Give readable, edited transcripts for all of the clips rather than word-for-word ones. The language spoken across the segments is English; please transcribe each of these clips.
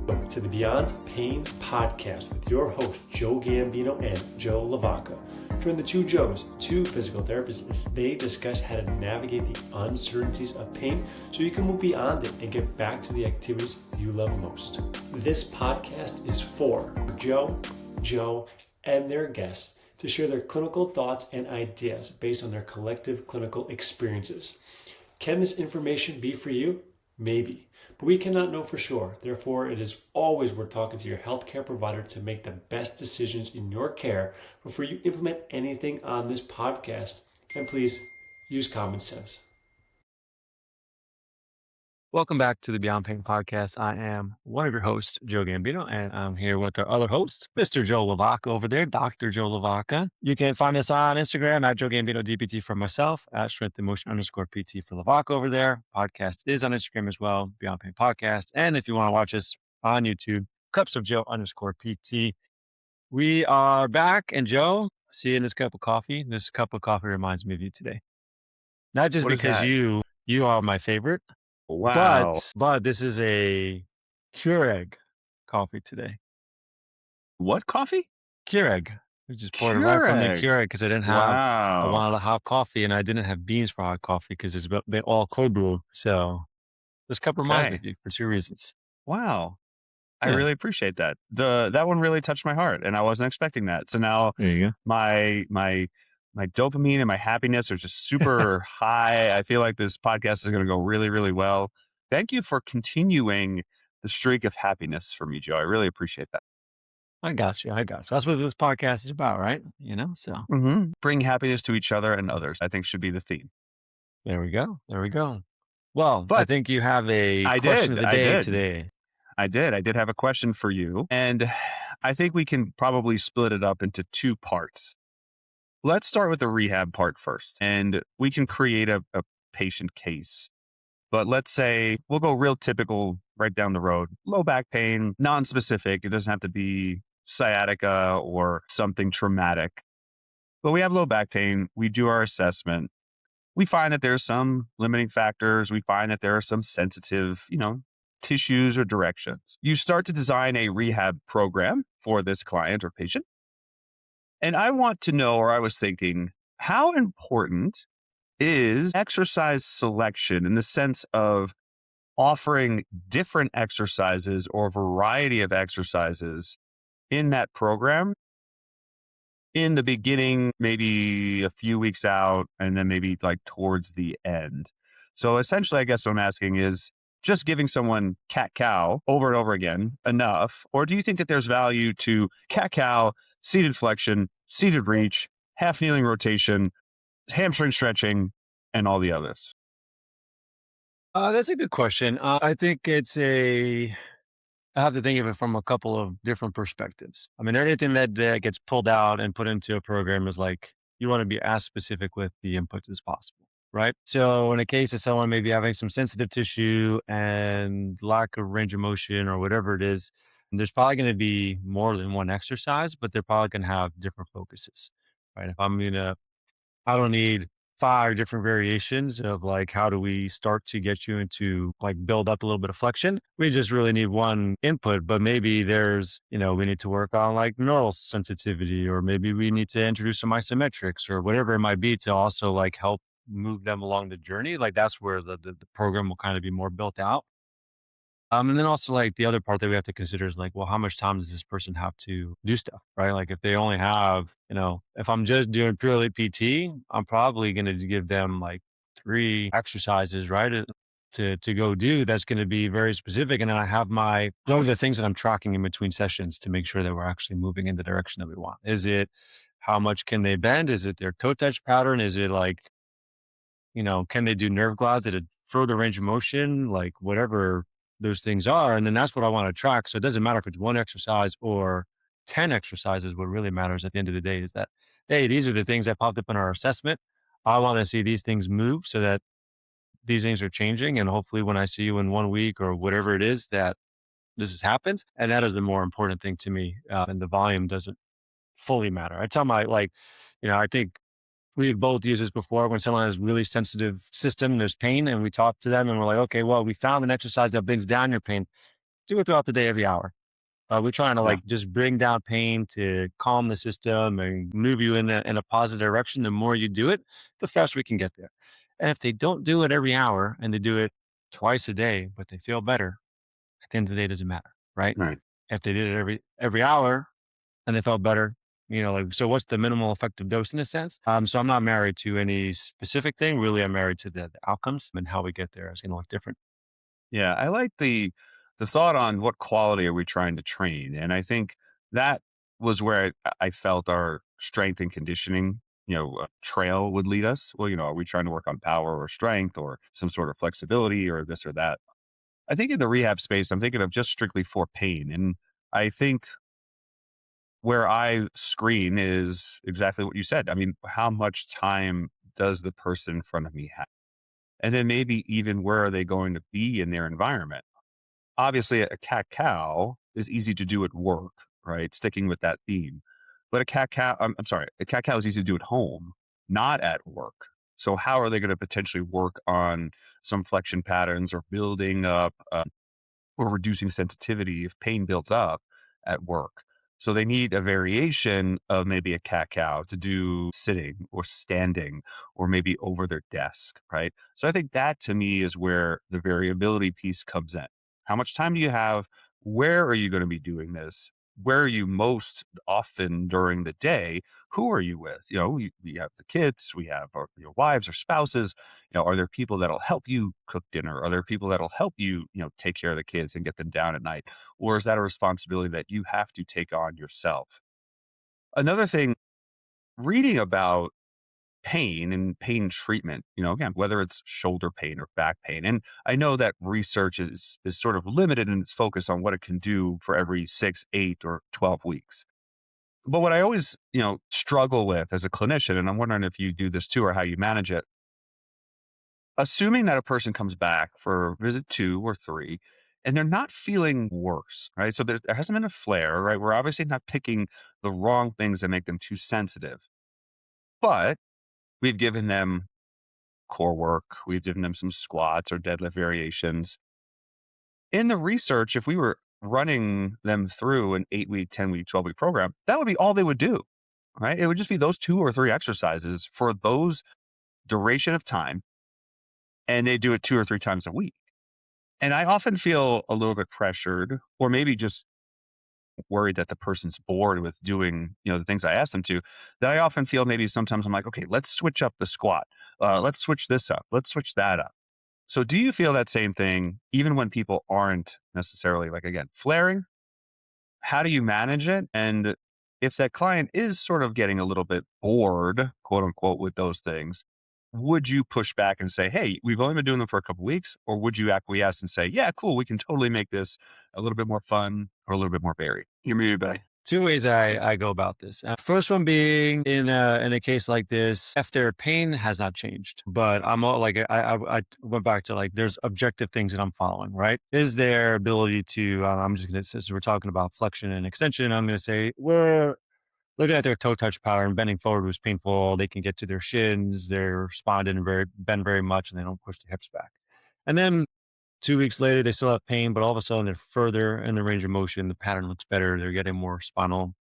Welcome to the Beyond Pain podcast with your host, Joe Gambino and Joe LaVacca. Join the two Joes, two physical therapists, as they discuss how to navigate the uncertainties of pain so you can move beyond it and get back to the activities you love most. This podcast is for Joe, and their guests to share their clinical thoughts and ideas based on their collective clinical experiences. Can this information be for you? Maybe, but we cannot know for sure. Therefore, it is always worth talking to your healthcare provider to make the best decisions in your care before you implement anything on this podcast. And please use common sense. Welcome back to the Beyond Pain podcast. I am one of your hosts, Joe Gambino, and I'm here with our other host, Mr. Joe LaVacca over there, Dr. Joe LaVacca. You can find us on Instagram at Joe Gambino DPT for myself, at Strength and Motion _PT for LaVacca over there. Podcast is on Instagram as well, Beyond Pain Podcast. And if you want to watch us on YouTube, Cups of Joe _PT. We are back, and Joe, seeing this cup of coffee. This cup of coffee reminds me of you today. Not just because you are my favorite. Wow. But this is a Keurig coffee today. What coffee? Keurig. We just poured it right from the Keurig because I didn't have, I Wow. wanted a hot coffee and I didn't have beans for hot coffee because it's been all cold brew. So this cup reminds me of you for two reasons. Wow. I Yeah. really appreciate that. That one really touched my heart and I wasn't expecting that. So now There you go. my dopamine and my happiness are just super high. I feel like this podcast is going to go really, really well. Thank you for continuing the streak of happiness for me, Joe. I really appreciate that. I got you. That's what this podcast is about, right? So Bring happiness to each other and others, I think should be the theme. there we go. Well, I But think you have a question of the day today. I did have a question for you. And I think we can probably split it up into two parts. Let's start with the rehab part first, and we can create a patient case. But let's say we'll go real typical right down the road. Low back pain, non-specific. It doesn't have to be sciatica or something traumatic. But we have low back pain. We do our assessment. We find that there's some limiting factors. We find that there are some sensitive, tissues or directions. You start to design a rehab program for this client or patient. And I want to know, or I was thinking, how important is exercise selection in the sense of offering different exercises or a variety of exercises in that program in the beginning, maybe a few weeks out, and then maybe like towards the end? So essentially, I guess what I'm asking is, just giving someone cat-cow over and over again enough? Or do you think that there's value to cat-cow, seated flexion, seated reach, half kneeling rotation, hamstring stretching, and all the others? That's a good question. I think I have to think of it from a couple of different perspectives. I mean, anything that gets pulled out and put into a program is like, you want to be as specific with the inputs as possible, right? So in a case of someone maybe having some sensitive tissue and lack of range of motion or whatever it is, there's probably going to be more than one exercise, but they're probably going to have different focuses, right? If I don't need 5 different variations of like, how do we start to get you into like build up a little bit of flexion? We just really need one input, but maybe there's, we need to work on like neural sensitivity, or maybe we need to introduce some isometrics or whatever it might be to also like help move them along the journey. Like that's where the program will kind of be more built out. And then also like the other part that we have to consider is like, well, how much time does this person have to do stuff, right? Like if they only have, if I'm just doing purely PT, I'm probably going to give them like 3 exercises, right? To go do that's going to be very specific. And then I have those are the things that I'm tracking in between sessions to make sure that we're actually moving in the direction that we want. Is it how much can they bend? Is it their toe touch pattern? Is it like, can they do nerve glides at a further range of motion? Like whatever those things are. And then that's what I want to track. So it doesn't matter if it's 1 exercise or 10 exercises. What really matters at the end of the day is that, hey, these are the things that popped up in our assessment. I want to see these things move so that these things are changing. And hopefully when I see you in 1 week or whatever it is, that this has happened. And that is the more important thing to me. And the volume doesn't fully matter. I tell I think we've both used this before when someone has really sensitive system, there's pain, and we talk to them and we're like, okay, well, we found an exercise that brings down your pain. do it throughout the day, every hour. We're trying to Yeah. like just bring down pain to calm the system and move you in a positive direction. The more you do it, the faster we can get there. And if they don't do it every hour and they do it twice a day, but they feel better, at the end of the day, it doesn't matter, right? Right. If they did it every hour and they felt better, like, so what's the minimal effective dose in a sense? So I'm not married to any specific thing. Really, I'm married to the outcomes, and how we get there is going to look different. Yeah, I like the thought on what quality are we trying to train, and I think that was where I felt our strength and conditioning, trail would lead us. Well, are we trying to work on power or strength or some sort of flexibility or this or that? I think in the rehab space, I'm thinking of just strictly for pain, and I think where I screen is exactly what you said. I mean, how much time does the person in front of me have? And then maybe even where are they going to be in their environment? Obviously, a cat cow is easy to do at work, right? Sticking with that theme. But I'm sorry, a cat cow is easy to do at home, not at work. So how are they going to potentially work on some flexion patterns or building up or reducing sensitivity if pain builds up at work? So they need a variation of maybe a cat cow to do sitting or standing or maybe over their desk, right? So I think that to me is where the variability piece comes in. How much time do you have? Where are you going to be doing this? Where are you most often during the day? Who are you with? We have the kids, we have your wives or spouses. Are there people that'll help you cook dinner? Are there people that'll help you, take care of the kids and get them down at night? Or is that a responsibility that you have to take on yourself? Another thing, reading about pain and pain treatment, again, whether it's shoulder pain or back pain. And I know that research is sort of limited in its focus on what it can do for every 6, 8, or 12 weeks. But what I always, struggle with as a clinician, and I'm wondering if you do this too or how you manage it, assuming that a person comes back for visit 2 or 3 and they're not feeling worse, right? So there hasn't been a flare, right? We're obviously not picking the wrong things that make them too sensitive, but we've given them core work. We've given them some squats or deadlift variations. In the research, if we were running them through an 8-week, 10-week, 12-week program, that would be all they would do, right? It would just be those 2 or 3 exercises for those duration of time. And they do it 2 or 3 times a week. And I often feel a little bit pressured or maybe just worried that the person's bored with doing, the things I ask them to, that I often feel maybe sometimes I'm like, okay, let's switch up the squat. Let's switch this up. Let's switch that up. So do you feel that same thing, even when people aren't necessarily like, again, flaring? How do you manage it? And if that client is sort of getting a little bit bored, quote unquote, with those things, would you push back and say, hey, we've only been doing them for a couple of weeks? Or would you acquiesce and say, yeah, cool, we can totally make this a little bit more fun or a little bit more varied? You're muted, buddy. Two ways I go about this. First one being in a case like this, if their pain has not changed, but I'm all like I went back to like there's objective things that I'm following. Right? Is their ability to? I'm just gonna since we're talking about flexion and extension, I'm gonna say we're looking at their toe touch pattern. Bending forward was painful. They can get to their shins. They're responding bend very much, and they don't push their hips back. And then 2 weeks later, they still have pain, but all of a sudden they're further in the range of motion. The pattern looks better. They're getting more spinal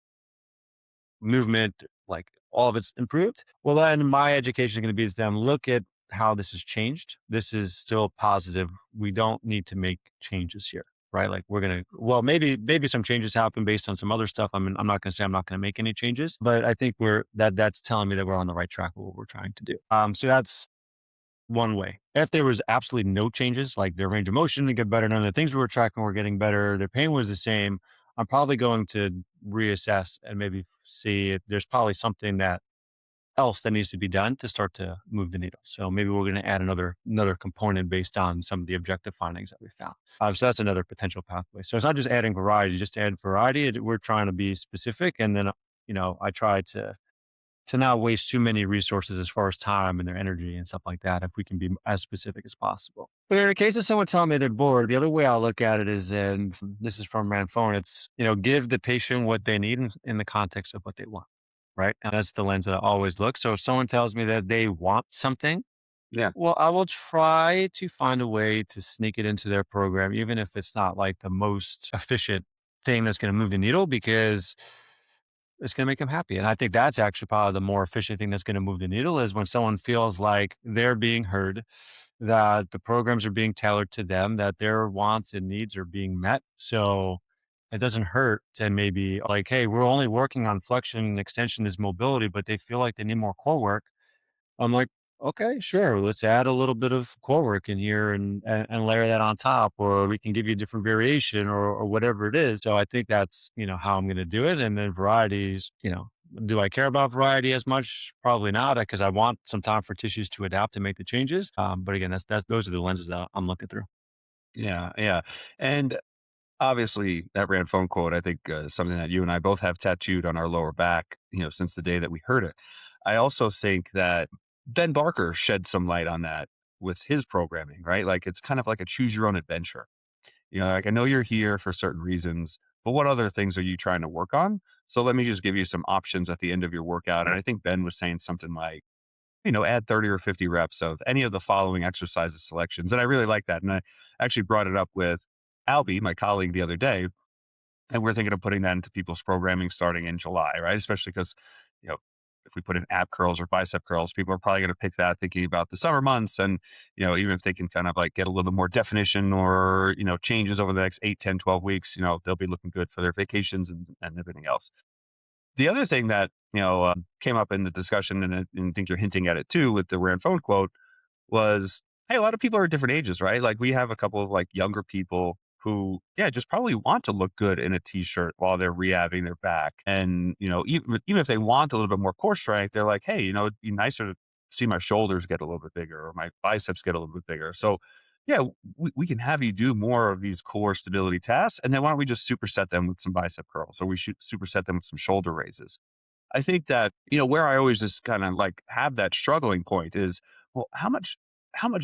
movement, like all of it's improved. Well, then my education is going to be to them, look at how this has changed. This is still positive. We don't need to make changes here, right? Like maybe some changes happen based on some other stuff. I mean, I'm not going to say I'm not going to make any changes, but I think that's telling me that we're on the right track with what we're trying to do. So that's one way. If there was absolutely no changes, like their range of motion to get better, none of the things we were tracking were getting better, their pain was the same, I'm probably going to reassess and maybe see if there's probably something else that needs to be done to start to move the needle. So maybe we're going to add another component based on some of the objective findings that we found. So that's another potential pathway. So it's not just adding variety, just add variety. We're trying to be specific, and then I try to not waste too many resources as far as time and their energy and stuff like that, if we can be as specific as possible. But in the case of someone telling me they're bored, the other way I'll look at it is, and this is from Rand Phone, it's, give the patient what they need in the context of what they want, right? And that's the lens that I always look. So if someone tells me that they want something, Yeah. Well, I will try to find a way to sneak it into their program, even if it's not like the most efficient thing that's going to move the needle, because it's going to make them happy. And I think that's actually probably the more efficient thing that's going to move the needle is when someone feels like they're being heard, that the programs are being tailored to them, that their wants and needs are being met. So it doesn't hurt to maybe like, hey, we're only working on flexion and extension is mobility, but they feel like they need more core work. I'm like, okay, sure. Let's add a little bit of core work in here and layer that on top, or we can give you a different variation or whatever it is. So I think that's, how I'm going to do it. And then varieties, do I care about variety as much? Probably not, because I want some time for tissues to adapt and make the changes. But again, those are the lenses that I'm looking through. Yeah. Yeah. And obviously, that Rand phone quote, I think, is something that you and I both have tattooed on our lower back, since the day that we heard it. I also think that Ben Barker shed some light on that with his programming, right? Like it's kind of like a choose your own adventure. Like I know you're here for certain reasons, but what other things are you trying to work on? So let me just give you some options at the end of your workout. And I think Ben was saying something like, add 30 or 50 reps of any of the following exercises selections. And I really like that. And I actually brought it up with Albie, my colleague, the other day. And we're thinking of putting that into people's programming starting in July, right? Especially because, you know, if we put in ab curls or bicep curls, people are probably going to pick that thinking about the summer months. And, even if they can kind of like get a little bit more definition or, changes over the next 8, 10, 12 weeks, they'll be looking good for their vacations and everything else. The other thing that, came up in the discussion, and I think you're hinting at it too with the Rand phone quote, was, hey, a lot of people are at different ages, right? Like we have a couple of like younger people who, yeah, just probably want to look good in a t-shirt while they're rehabbing their back. And, even if they want a little bit more core strength, they're like, hey, it'd be nicer to see my shoulders get a little bit bigger or my biceps get a little bit bigger. So yeah, we can have you do more of these core stability tasks. And then why don't we just superset them with some bicep curls, or we should superset them with some shoulder raises. I think that, where I always just kind of like have that struggling point is, well, how much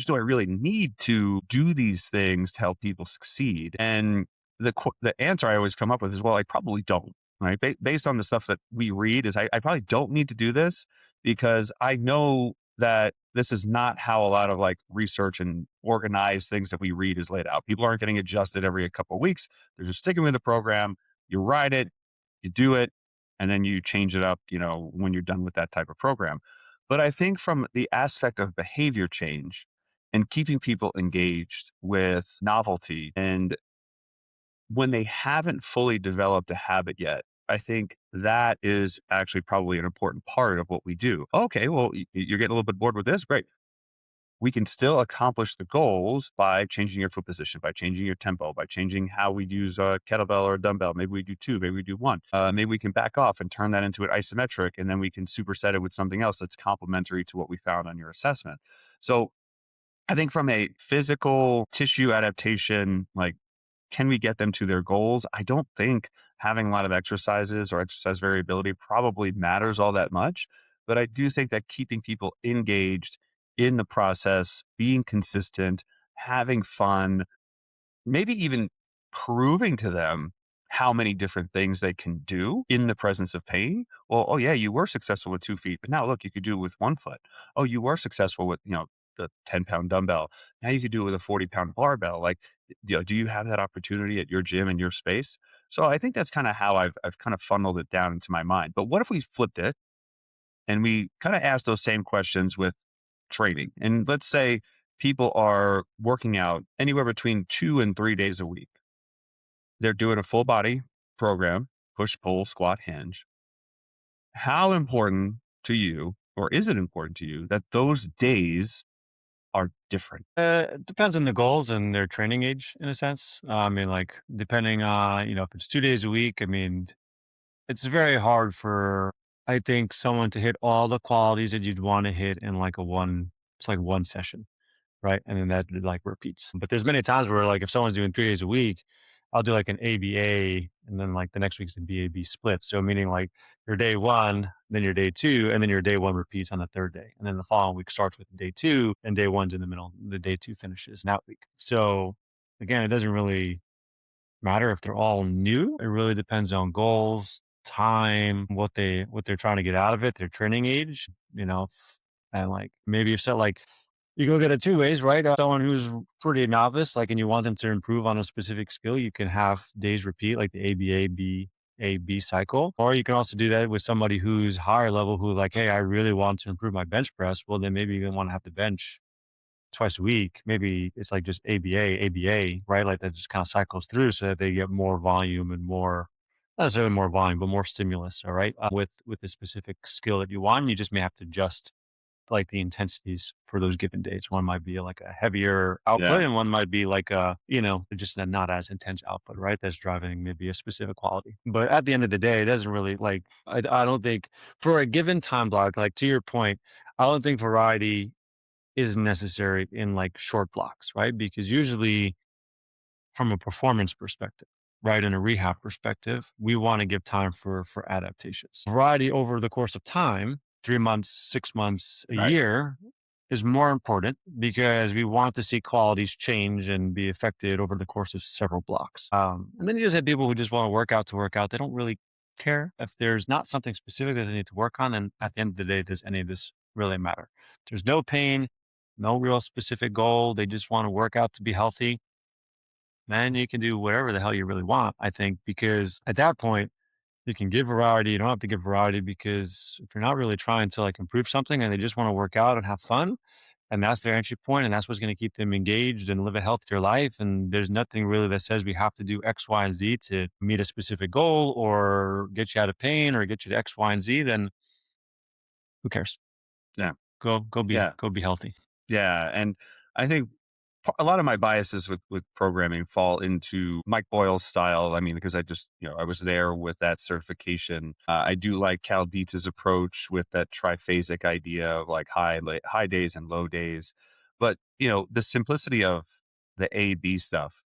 do I really need to do these things to help people succeed? And the answer I always come up with is, well, I probably don't, right? Based on the stuff that we read is I probably don't need to do this because I know that this is not how a lot of like research and organized things that we read is laid out. People aren't getting adjusted every couple of weeks. They're just sticking with the program. You ride it, you do it, and then you change it up, when you're done with that type of program. But I think from the aspect of behavior change and keeping people engaged with novelty, and when they haven't fully developed a habit yet, I think that is actually probably an important part of what we do. Okay, well, you're getting a little bit bored with this. Great. We can still accomplish the goals by changing your foot position, by changing your tempo, by changing how we use a kettlebell or a dumbbell. Maybe we do two, maybe we do one. Maybe we can back off and turn that into an isometric, and then we can superset it with something else that's complementary to what we found on your assessment. So I think from a physical tissue adaptation, like, can we get them to their goals? I don't think having a lot of exercises or exercise variability probably matters all that much. But I do think that keeping people engaged in the process, being consistent, having fun, maybe even proving to them how many different things they can do in the presence of pain. Well, oh yeah, you were successful with 2 feet, but now look, you could do it with 1 foot. Oh, you were successful with, the 10-pound dumbbell. Now you could do it with a 40-pound barbell. Like, do you have that opportunity at your gym and your space? So I think that's kind of how I've kind of funneled it down into my mind. But what if we flipped it and we kind of asked those same questions with training? And let's say people are working out anywhere between 2 and 3 days a week. They're doing a full body program, push, pull, squat, hinge. How important to you, or is it important to you, that those days are different? It depends on the goals and their training age in a sense. I mean, like depending on, if it's 2 days a week, I mean, it's very hard for, I think, someone to hit all the qualities that you'd want to hit in like it's like one session. Right? And then that like repeats. But there's many times where like if someone's doing 3 days a week, I'll do like an ABA and then like the next week's a BAB split. So meaning like your day one, then your day two, and then your day one repeats on the third day. And then the following week starts with day two and day one's in the middle. The day two finishes in that week. So again, it doesn't really matter if they're all new. It really depends on goals, time, what they're trying to get out of it, their training age, and like maybe if so like you can look at it two ways, right? Someone who's pretty novice, like, and you want them to improve on a specific skill, you can have days repeat, like the A B cycle. Or you can also do that with somebody who's higher level, who like, hey, I really want to improve my bench press. Well, then maybe you want to have the bench twice a week. Maybe it's like just ABA, right? Like that just kind of cycles through so that they get more volume and more, not necessarily more volume, but more stimulus. All right. With the specific skill that you want, you just may have to adjust like the intensities for those given days. One might be like a heavier output Yeah. and one might be like a, you know, just a not as intense output, right? That's driving maybe a specific quality. But at the end of the day, it doesn't really like, I don't think for a given time block, like to your point, I don't think variety is necessary in like short blocks, right? Because usually from a performance perspective, right, in a rehab perspective, we want to give time for adaptations. Variety over the course of time, 3 months, 6 months, a Right. year, is more important because we want to see qualities change and be affected over the course of several blocks. And then you just have people who just want to work out to work out. They don't really care if there's not something specific that they need to work on. And at the end of the day, does any of this really matter? There's no pain, no real specific goal. They just want to work out to be healthy. Then you can do whatever the hell you really want, I think, because at that point, you can give variety. You don't have to give variety because if you're not really trying to like improve something and they just want to work out and have fun, and that's their entry point, and that's what's going to keep them engaged and live a healthier life. And there's nothing really that says we have to do X, Y, and Z to meet a specific goal or get you out of pain or get you to X, Y, and Z. Then who cares? Yeah. Yeah. Go be healthy. Yeah. And I think a lot of my biases with programming fall into Mike Boyle's style. I mean, because I just, I was there with that certification. I do like Cal Dietz's approach with that triphasic idea of like high days and low days. But, the simplicity of the A, B stuff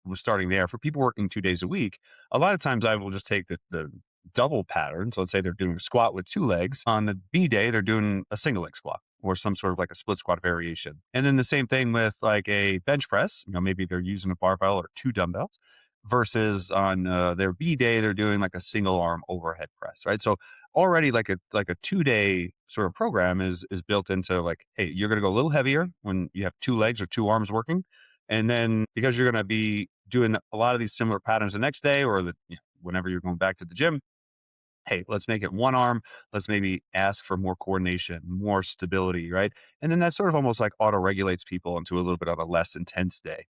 was starting there for people working 2 days a week. A lot of times I will just take the double pattern. So let's say they're doing a squat with 2 legs. On the B day, they're doing a single leg squat or some sort of like a split squat variation. And then the same thing with like a bench press. Maybe they're using a barbell or 2 dumbbells versus on their B day, they're doing like a single arm overhead press, right? So already like a 2 day sort of program is built into like, hey, you're going to go a little heavier when you have 2 legs or 2 arms working. And then because you're going to be doing a lot of these similar patterns the next day or whenever you're going back to the gym, hey, let's make it 1 arm. Let's maybe ask for more coordination, more stability, right? And then that sort of almost like auto regulates people into a little bit of a less intense day.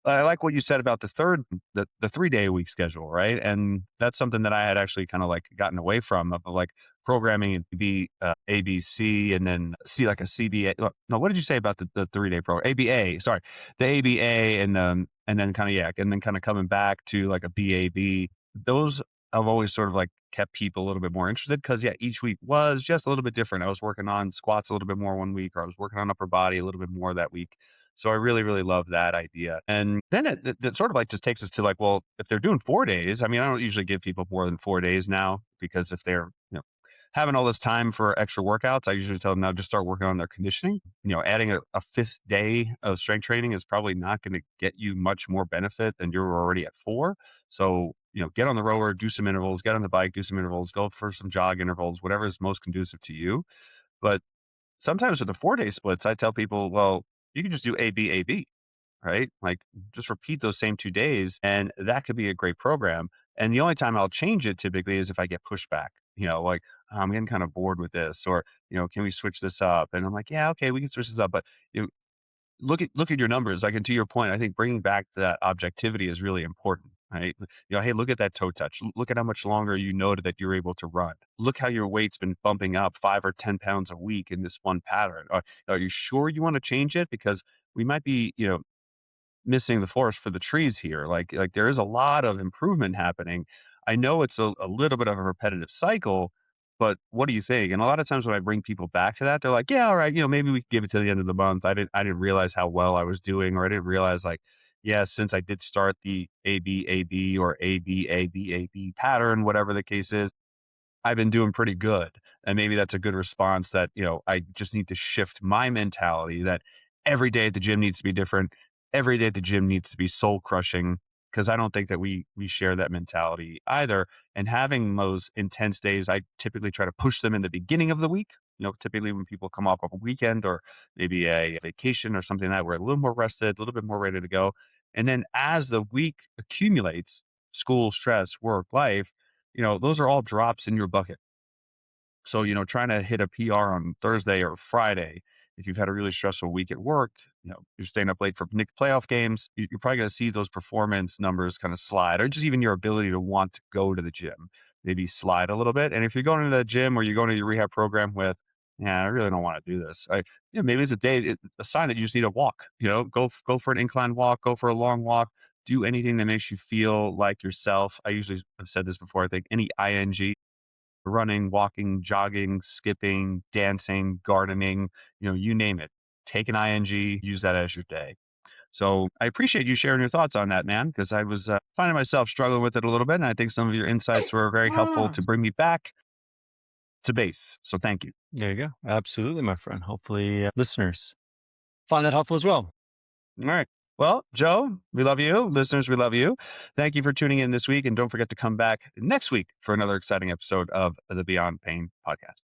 I like what you said about the 3 day a week schedule, right? And that's something that I had actually kind of like gotten away from of like programming and be ABC and then see like a CBA. No, what did you say about the 3 day program? ABA, sorry, the ABA and then kind of and then kind of coming back to like a BAB. Those I've always sort of like kept people a little bit more interested because each week was just a little bit different. I was working on squats a little bit more one week, or I was working on upper body a little bit more that week. So I really, really love that idea. And then it sort of like just takes us to like, well, if they're doing 4 days, I mean, I don't usually give people more than 4 days now because if they're, having all this time for extra workouts, I usually tell them now just start working on their conditioning. Adding a fifth day of strength training is probably not going to get you much more benefit than you're already at 4. So, get on the rower, do some intervals, get on the bike, do some intervals, go for some jog intervals, whatever is most conducive to you. But sometimes with the 4 day splits, I tell people, well, you can just do AB, right? Like just repeat those same 2 days and that could be a great program. And the only time I'll change it typically is if I get pushback, like I'm getting kind of bored with this or, can we switch this up? And I'm like, yeah, okay, we can switch this up. But look at your numbers. Like, and to your point, I think bringing back that objectivity is really important. Right. Hey, look at that toe touch. Look at how much longer you noted that you're able to run. Look how your weight's been bumping up 5 or 10 pounds a week in this one pattern. Are you sure you want to change it? Because we might be, missing the forest for the trees here. Like there is a lot of improvement happening. I know it's a little bit of a repetitive cycle, but what do you think? And a lot of times when I bring people back to that, they're like, yeah, all right, maybe we can give it to the end of the month. I didn't realize how well I was doing, or I didn't realize like, yeah, since I did start the ABAB or ABABAB pattern, whatever the case is, I've been doing pretty good. And maybe that's a good response that, I just need to shift my mentality that every day at the gym needs to be different. Every day at the gym needs to be soul crushing because I don't think that we share that mentality either. And having those intense days, I typically try to push them in the beginning of the week, typically when people come off of a weekend or maybe a vacation or something like that, we're a little more rested, a little bit more ready to go. And then as the week accumulates, school, stress, work, life, those are all drops in your bucket. So, trying to hit a PR on Thursday or Friday, if you've had a really stressful week at work, you're staying up late for Nick playoff games, you're probably going to see those performance numbers kind of slide, or just even your ability to want to go to the gym, maybe slide a little bit. And if you're going to the gym or you're going to your rehab program with, yeah, I really don't want to do this. Maybe it's a sign that you just need a walk, go for an incline walk, go for a long walk, do anything that makes you feel like yourself. I usually have said this before. I think any ing, running, walking, jogging, skipping, dancing, gardening, you name it. Take an ing, use that as your day. So I appreciate you sharing your thoughts on that, man, because I was finding myself struggling with it a little bit. And I think some of your insights were very helpful to bring me back to base. So thank you. There you go. Absolutely, my friend. Hopefully, listeners find that helpful as well. All right. Well, Joe, we love you. Listeners, we love you. Thank you for tuning in this week. And don't forget to come back next week for another exciting episode of the Beyond Pain podcast.